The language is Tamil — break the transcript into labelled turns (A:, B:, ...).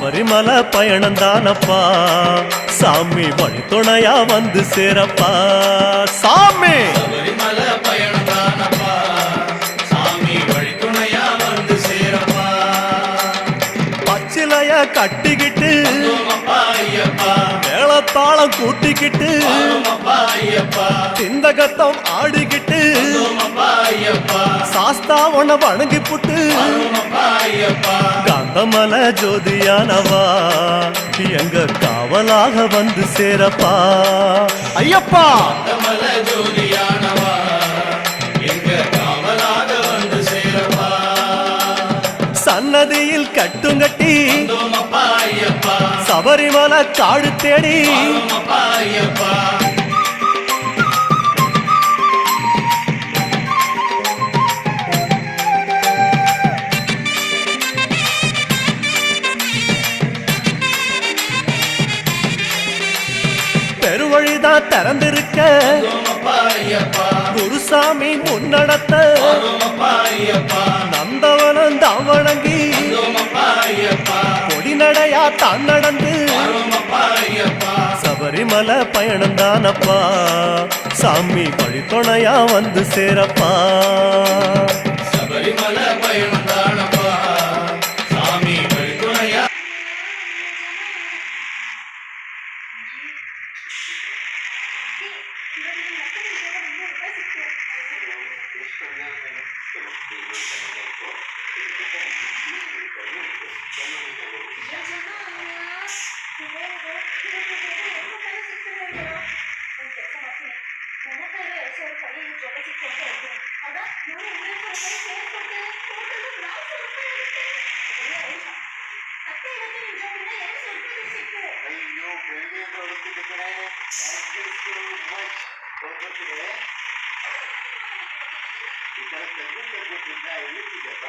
A: சபரிமலை பயணம் தானப்பா சாமி வழித்துணையா வந்து சேரப்பா சாமி
B: சபரிமலை பயணம் தானப்பா சாமி வழித்துணையா வந்து சேரப்பா
A: பச்சிலைய கட்டிக்கிட்டு
B: ஐயப்பா
A: மேளத்தாளம் கூட்டிக்கிட்டு
B: ஐயப்பா
A: சிந்தகத்தம் ஆடிக்கிட்டு
B: ஐயப்பா
A: சாஸ்தா உன வணங்கி புட்டு
B: ஐயப்பா
A: காந்தமலை ஜோதியானவா எங்க காவலாக வந்து சேரப்பா ஐயப்பா
B: காந்தமலை ஜோதியானவா எங்க காவலாக வந்து சேரப்பா
A: சன்னதியில் கட்டுங்கட்டி
B: ஐயப்பா
A: சபரிமலை காடு தேடி
B: ஐயப்பா
A: பெருவழிதான் திறந்திருக்க குருசாமி முன்னடத்த நந்தவனம் தான் வணங்கி கொடிநடையா தான் நடந்து சபரிமலை பயணம் தானப்பா சாமி வழித்துணையா வந்து சேரப்பா
B: சபரிமலை பயணம் தானப்பா சாமி வழித்துணையா
C: ಅಯ್ಯೋ ಬೆಳಗ್ಗೆಯಿಂದ ಹೊರಟಿದ್ದ ಕಡೆ ಈ ತರ ತೆಗ್ದುಬಿಟ್ಟಿದ್ದ ಇಳಿತಿದ್ದಪ್ಪ